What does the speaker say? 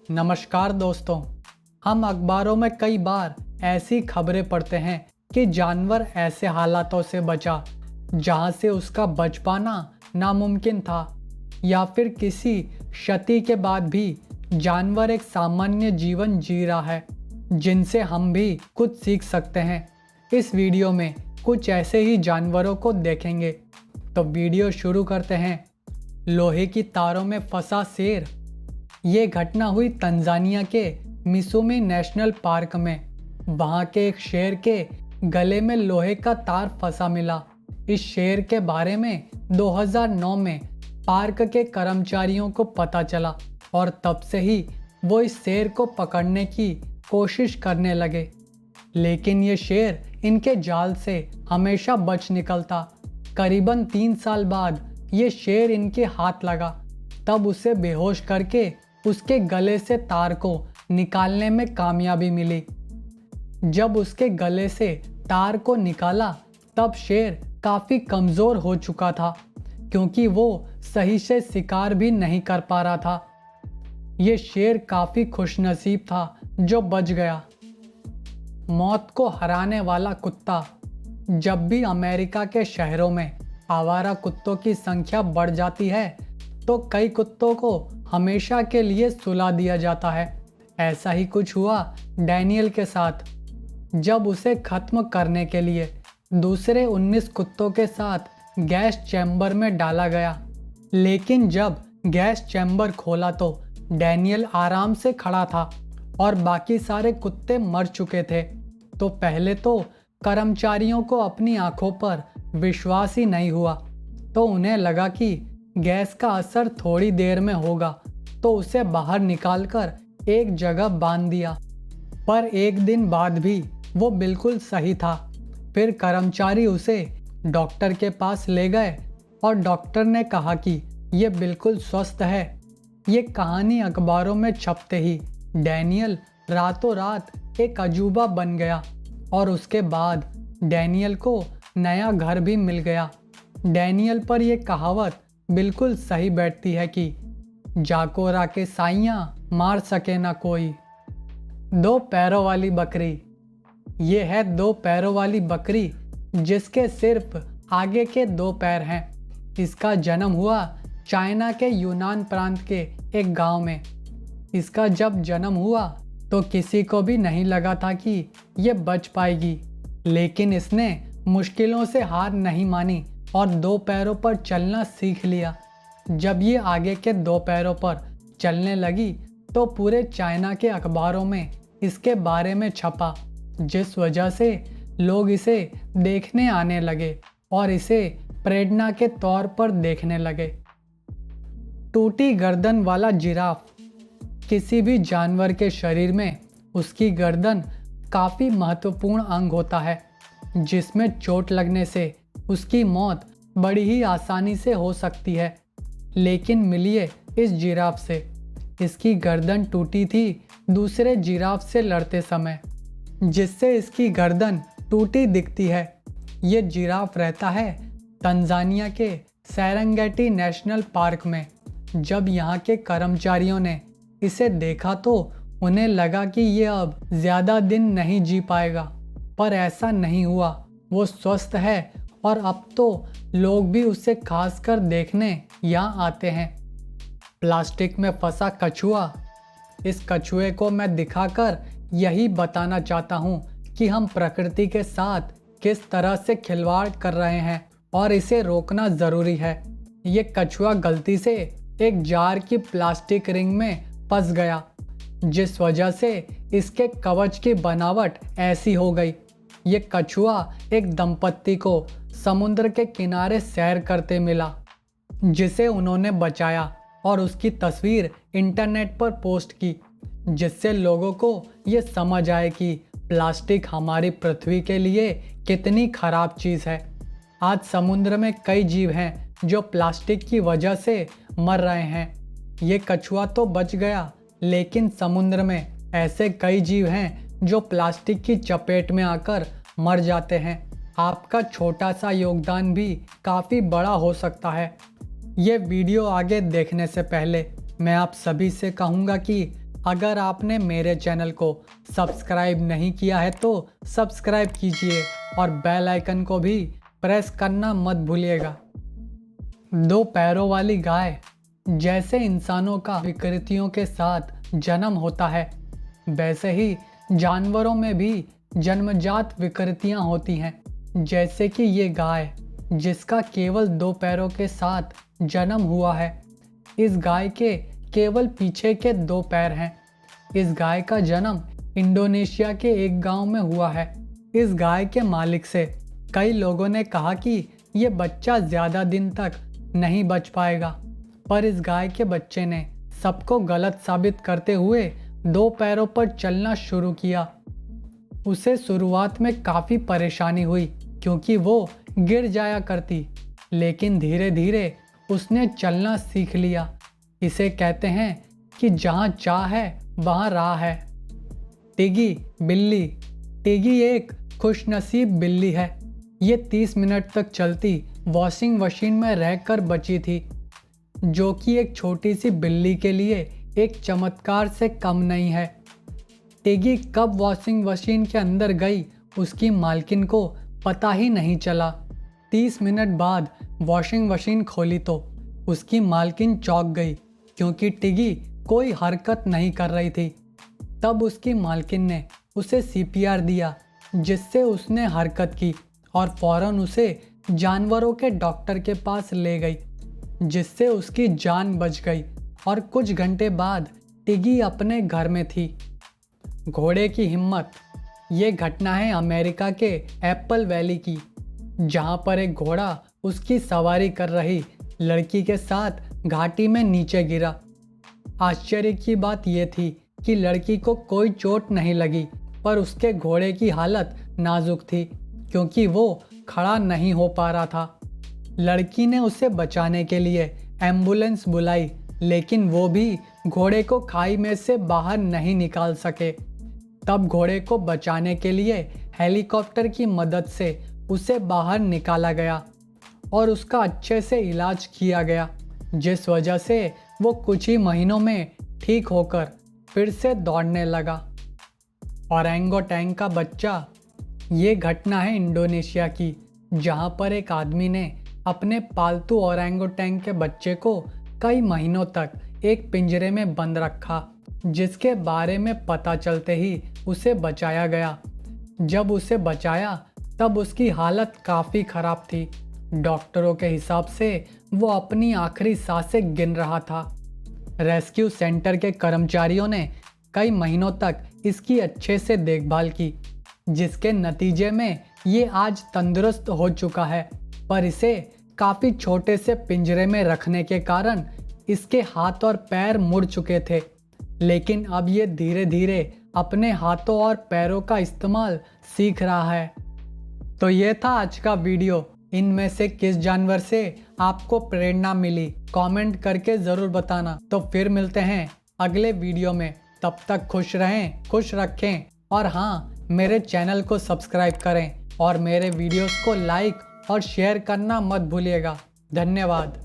नमस्कार दोस्तों। हम अखबारों में कई बार ऐसी खबरें पढ़ते हैं कि जानवर ऐसे हालातों से बचा जहां से उसका बच पाना नामुमकिन था, या फिर किसी क्षति के बाद भी जानवर एक सामान्य जीवन जी रहा है जिनसे हम भी कुछ सीख सकते हैं। इस वीडियो में कुछ ऐसे ही जानवरों को देखेंगे। तो वीडियो शुरू करते हैं। लोहे की तारों में फंसा शेर। ये घटना हुई तंजानिया के मिसूमी नेशनल पार्क में। वहाँ के एक शेर के गले में लोहे का तार फंसा मिला। इस शेर के बारे में 2009 में पार्क के कर्मचारियों को पता चला और तब से ही वो इस शेर को पकड़ने की कोशिश करने लगे। लेकिन ये शेर इनके जाल से हमेशा बच निकलता। करीबन 3 साल बाद ये शेर इनके हाथ लगा। तब उसे बेहोश करके उसके गले से तार को निकालने में कामयाबी मिली। जब उसके गले से तार को निकाला तब शेर काफ़ी कमज़ोर हो चुका था, क्योंकि वो सही से शिकार भी नहीं कर पा रहा था। ये शेर काफ़ी खुशनसीब था जो बच गया। मौत को हराने वाला कुत्ता। जब भी अमेरिका के शहरों में आवारा कुत्तों की संख्या बढ़ जाती है तो कई कुत्तों को हमेशा के लिए सुला दिया जाता है। ऐसा ही कुछ हुआ डैनियल के साथ, जब उसे खत्म करने के लिए दूसरे 19 कुत्तों के साथ गैस चैम्बर में डाला गया। लेकिन जब गैस चैम्बर खोला तो डैनियल आराम से खड़ा था और बाकी सारे कुत्ते मर चुके थे। तो पहले तो कर्मचारियों को अपनी आंखों पर विश्वास ही नहीं हुआ। तो उन्हें लगा कि गैस का असर थोड़ी देर में होगा, तो उसे बाहर निकालकर एक जगह बांध दिया। पर एक दिन बाद भी वो बिल्कुल सही था। फिर कर्मचारी उसे डॉक्टर के पास ले गए और डॉक्टर ने कहा कि ये बिल्कुल स्वस्थ है। ये कहानी अखबारों में छपते ही डैनियल रातों रात एक अजूबा बन गया और उसके बाद डैनियल को नया घर भी मिल गया। डैनियल पर यह कहावत बिल्कुल सही बैठती है कि जाको राके साइयां मार सके ना कोई। 2 पैरों वाली बकरी। ये है 2 पैरों वाली बकरी जिसके सिर्फ आगे के 2 पैर हैं। इसका जन्म हुआ चाइना के यूनान प्रांत के एक गांव में। इसका जब जन्म हुआ तो किसी को भी नहीं लगा था कि ये बच पाएगी, लेकिन इसने मुश्किलों से हार नहीं मानी और 2 पैरों पर चलना सीख लिया। जब ये आगे के 2 पैरों पर चलने लगी तो पूरे चाइना के अखबारों में इसके बारे में छपा, जिस वजह से लोग इसे देखने आने लगे और इसे प्रेरणा के तौर पर देखने लगे। टूटी गर्दन वाला जिराफ। किसी भी जानवर के शरीर में उसकी गर्दन काफ़ी महत्वपूर्ण अंग होता है, जिसमें चोट लगने से उसकी मौत बड़ी ही आसानी से हो सकती है। लेकिन मिलिए इस जिराफ से। इसकी गर्दन टूटी थी दूसरे जिराफ से लड़ते समय, जिससे इसकी गर्दन टूटी दिखती है। ये जिराफ रहता है तंजानिया के सेरेंगेटी नेशनल पार्क में। जब यहाँ के कर्मचारियों ने इसे देखा तो उन्हें लगा कि ये अब ज़्यादा दिन नहीं जी पाएगा, पर ऐसा नहीं हुआ। वो स्वस्थ है और अब तो लोग भी उसे खासकर देखने यहाँ आते हैं। प्लास्टिक में फंसा कछुआ। इस कछुए को मैं दिखाकर यही बताना चाहता हूँ कि हम प्रकृति के साथ किस तरह से खिलवाड़ कर रहे हैं और इसे रोकना ज़रूरी है। ये कछुआ गलती से एक जार की प्लास्टिक रिंग में फंस गया, जिस वजह से इसके कवच की बनावट ऐसी हो गई। ये कछुआ एक दंपत्ति को समुद्र के किनारे सैर करते मिला, जिसे उन्होंने बचाया और उसकी तस्वीर इंटरनेट पर पोस्ट की, जिससे लोगों को ये समझ आए कि प्लास्टिक हमारी पृथ्वी के लिए कितनी खराब चीज़ है। आज समुद्र में कई जीव हैं जो प्लास्टिक की वजह से मर रहे हैं। ये कछुआ तो बच गया, लेकिन समुद्र में ऐसे कई जीव हैं जो प्लास्टिक की चपेट में आकर मर जाते हैं। आपका छोटा सा योगदान भी काफ़ी बड़ा हो सकता है। ये वीडियो आगे देखने से पहले मैं आप सभी से कहूँगा कि अगर आपने मेरे चैनल को सब्सक्राइब नहीं किया है तो सब्सक्राइब कीजिए और बेल आइकन को भी प्रेस करना मत भूलिएगा। दो पैरों वाली गाय। जैसे इंसानों का विकृतियों के साथ जन्म होता है, वैसे ही जानवरों में भी जन्मजात विकृतियां होती हैं। जैसे कि ये गाय जिसका केवल दो पैरों के साथ जन्म हुआ है। इस गाय के केवल पीछे के दो पैर हैं। इस गाय का जन्म इंडोनेशिया के एक गांव में हुआ है। इस गाय के मालिक से कई लोगों ने कहा कि ये बच्चा ज़्यादा दिन तक नहीं बच पाएगा, पर इस गाय के बच्चे ने सबको गलत साबित करते हुए दो पैरों पर चलना शुरू किया। उसे शुरुआत में काफ़ी परेशानी हुई क्योंकि वो गिर जाया करती, लेकिन धीरे धीरे उसने चलना सीख लिया। इसे कहते हैं कि जहाँ चाह है वहाँ राह है। टिगी बिल्ली। टिगी एक खुशनसीब बिल्ली है। ये 30 मिनट तक चलती वॉशिंग मशीन में रहकर बची थी, जो कि एक छोटी सी बिल्ली के लिए एक चमत्कार से कम नहीं है। टिगी कब वॉशिंग मशीन के अंदर गई उसकी मालकिन को पता ही नहीं चला। 30 मिनट बाद वॉशिंग मशीन खोली तो उसकी मालकिन चौंक गई क्योंकि टिगी कोई हरकत नहीं कर रही थी। तब उसकी मालकिन ने उसे CPR दिया, जिससे उसने हरकत की और फौरन उसे जानवरों के डॉक्टर के पास ले गई, जिससे उसकी जान बच गई और कुछ घंटे बाद टिगी अपने घर में थी। घोड़े की हिम्मत। ये घटना है अमेरिका के एप्पल वैली की, जहां पर एक घोड़ा उसकी सवारी कर रही लड़की के साथ घाटी में नीचे गिरा। आश्चर्य की बात यह थी कि लड़की को कोई चोट नहीं लगी, पर उसके घोड़े की हालत नाजुक थी क्योंकि वो खड़ा नहीं हो पा रहा था। लड़की ने उसे बचाने के लिए एम्बुलेंस बुलाई, लेकिन वो भी घोड़े को खाई में से बाहर नहीं निकाल सके। तब घोड़े को बचाने के लिए हेलीकॉप्टर की मदद से उसे बाहर निकाला गया और उसका अच्छे से इलाज किया गया, जिस वजह से वो कुछ ही महीनों में ठीक होकर फिर से दौड़ने लगा। ओरंगोटैंग का बच्चा। ये घटना है इंडोनेशिया की, जहां पर एक आदमी ने अपने पालतू ओरंगोटैंग के बच्चे को कई महीनों तक एक पिंजरे में बंद रखा, जिसके बारे में पता चलते ही उसे बचाया गया। जब उसे बचाया तब उसकी हालत काफ़ी ख़राब थी। डॉक्टरों के हिसाब से वो अपनी आखिरी सांसें गिन रहा था। रेस्क्यू सेंटर के कर्मचारियों ने कई महीनों तक इसकी अच्छे से देखभाल की, जिसके नतीजे में ये आज तंदुरुस्त हो चुका है, पर इसे काफ़ी छोटे से पिंजरे में रखने के कारण इसके हाथ और पैर मुड़ चुके थे, लेकिन अब ये धीरे धीरे अपने हाथों और पैरों का इस्तेमाल सीख रहा है। तो ये था आज का वीडियो। इनमें से किस जानवर से आपको प्रेरणा मिली, कमेंट करके ज़रूर बताना। तो फिर मिलते हैं अगले वीडियो में। तब तक खुश रहें, खुश रखें और हाँ, मेरे चैनल को सब्सक्राइब करें और मेरे वीडियोस को लाइक और शेयर करना मत भूलिएगा। धन्यवाद।